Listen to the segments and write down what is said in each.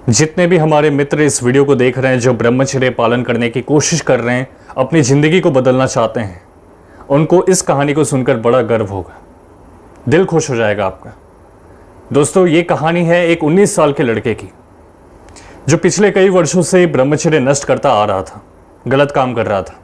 जितने भी हमारे मित्र इस वीडियो को देख रहे हैं जो ब्रह्मचर्य पालन करने की कोशिश कर रहे हैं, अपनी ज़िंदगी को बदलना चाहते हैं, उनको इस कहानी को सुनकर बड़ा गर्व होगा, दिल खुश हो जाएगा आपका। दोस्तों, ये कहानी है एक 19 साल के लड़के की जो पिछले कई वर्षों से ब्रह्मचर्य नष्ट करता आ रहा था, गलत काम कर रहा था,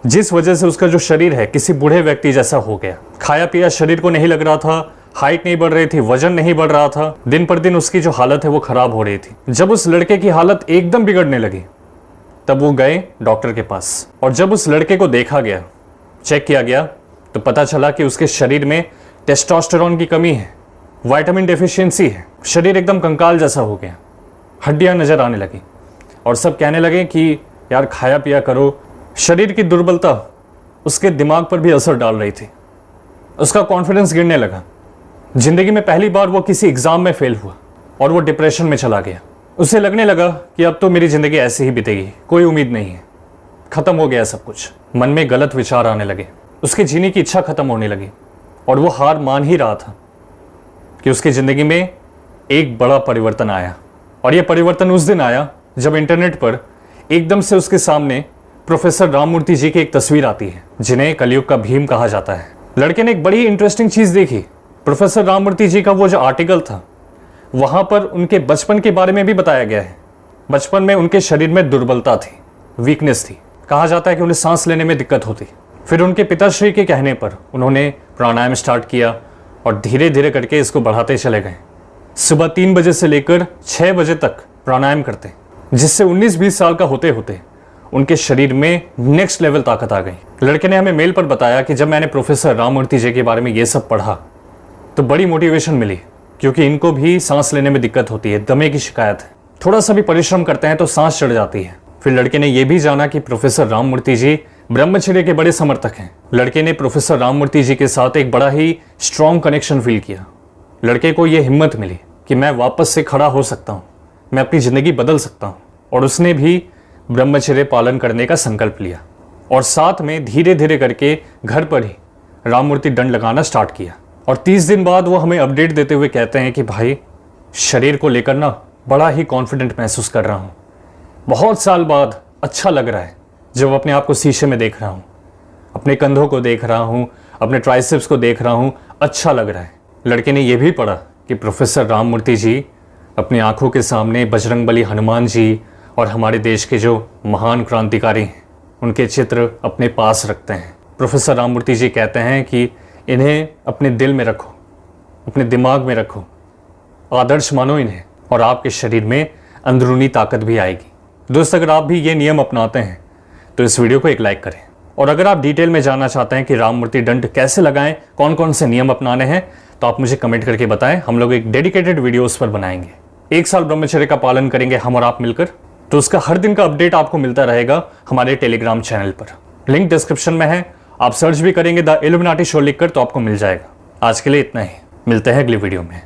जिस वजह से उसका जो शरीर है किसी बूढ़े व्यक्ति जैसा हो गया। खाया पिया शरीर को नहीं लग रहा था, हाइट नहीं बढ़ रही थी, वजन नहीं बढ़ रहा था, दिन पर दिन उसकी जो हालत है वो खराब हो रही थी। जब उस लड़के की हालत एकदम बिगड़ने लगी तब वो गए डॉक्टर के पास, और जब उस लड़के को देखा गया, चेक किया गया, तो पता चला कि उसके शरीर में टेस्टोस्टेरोन की कमी है, विटामिन डेफिशिएंसी है, शरीर एकदम कंकाल जैसा हो गया, हड्डियां नजर आने लगी और सब कहने लगे कि यार खाया पिया करो। शरीर की दुर्बलता उसके दिमाग पर भी असर डाल रही थी, उसका कॉन्फिडेंस गिरने लगा। जिंदगी में पहली बार वो किसी एग्जाम में फेल हुआ और वो डिप्रेशन में चला गया। उसे लगने लगा कि अब तो मेरी जिंदगी ऐसे ही बीतेगी, कोई उम्मीद नहीं है, खत्म हो गया सब कुछ। मन में गलत विचार आने लगे, उसके जीने की इच्छा खत्म होने लगी और वो हार मान ही रहा था कि उसकी जिंदगी में एक बड़ा परिवर्तन आया। और यह परिवर्तन उस दिन आया जब इंटरनेट पर एकदम से उसके सामने प्रोफेसर राममूर्ति जी की एक तस्वीर आती है, जिन्हें कलयुग का भीम कहा जाता है। लड़के ने एक बड़ी इंटरेस्टिंग चीज देखी। प्रोफेसर राममूर्ति जी का वो जो आर्टिकल था, वहां पर उनके बचपन के बारे में भी बताया गया है। बचपन में उनके शरीर में दुर्बलता थी, वीकनेस थी, कहा जाता है कि उन्हें सांस लेने में दिक्कत होती। फिर उनके पिताश्री के कहने पर उन्होंने प्राणायाम स्टार्ट किया और धीरे धीरे करके इसको बढ़ाते चले गए। सुबह 3 बजे से लेकर 6 बजे तक प्राणायाम करते, जिससे 19-20 साल का होते होते उनके शरीर में नेक्स्ट लेवल ताकत आ गई। लड़के ने हमें मेल पर बताया कि जब मैंने प्रोफेसर राममूर्ति जी के बारे में ये सब पढ़ा तो बड़ी मोटिवेशन मिली, क्योंकि इनको भी सांस लेने में दिक्कत होती है, दमे की शिकायत है, थोड़ा सा भी परिश्रम करते हैं तो सांस चढ़ जाती है। फिर लड़के ने यह भी जाना कि प्रोफेसर राममूर्ति जी ब्रह्मचर्य के बड़े समर्थक हैं। लड़के ने प्रोफेसर राममूर्ति जी के साथ एक बड़ा ही स्ट्रॉन्ग कनेक्शन फील किया। लड़के को यह हिम्मत मिली कि मैं वापस से खड़ा हो सकता हूँ, मैं अपनी ज़िंदगी बदल सकता हूँ, और उसने भी ब्रह्मचर्य पालन करने का संकल्प लिया। और साथ में धीरे धीरे करके घर पर ही राममूर्ति दंड लगाना स्टार्ट किया। और 30 दिन बाद वो हमें अपडेट देते हुए कहते हैं कि भाई, शरीर को लेकर ना बड़ा ही कॉन्फिडेंट महसूस कर रहा हूँ, बहुत साल बाद अच्छा लग रहा है जब अपने आप को शीशे में देख रहा हूँ, अपने कंधों को देख रहा हूँ, अपने ट्राइसेप्स को देख रहा हूँ, अच्छा लग रहा है। लड़के ने यह भी पढ़ा कि प्रोफेसर राममूर्ति जी अपनी आंखों के सामने बजरंगबली हनुमान जी और हमारे देश के जो महान क्रांतिकारी हैं उनके चित्र अपने पास रखते हैं। प्रोफेसर राममूर्ति जी कहते हैं कि इन्हें अपने दिल में रखो, अपने दिमाग में रखो, आदर्श मानो इन्हें, और आपके शरीर में अंदरूनी ताकत भी आएगी। दोस्त, अगर आप भी ये नियम अपनाते हैं तो इस वीडियो को एक लाइक करें। और अगर आप डिटेल में जानना चाहते हैं कि राममूर्ति दंड कैसे लगाएं, कौन कौन से नियम अपनाने हैं, तो आप मुझे कमेंट करके बताएं। हम लोग एक डेडिकेटेड वीडियो उस पर बनाएंगे। 1 साल ब्रह्मचर्य का पालन करेंगे हम और आप मिलकर, तो उसका हर दिन का अपडेट आपको मिलता रहेगा हमारे टेलीग्राम चैनल पर। लिंक डिस्क्रिप्शन में है, आप सर्च भी करेंगे द इल्यूमिनाटी शो लिखकर तो आपको मिल जाएगा। आज के लिए इतना ही, मिलते हैं अगली वीडियो में।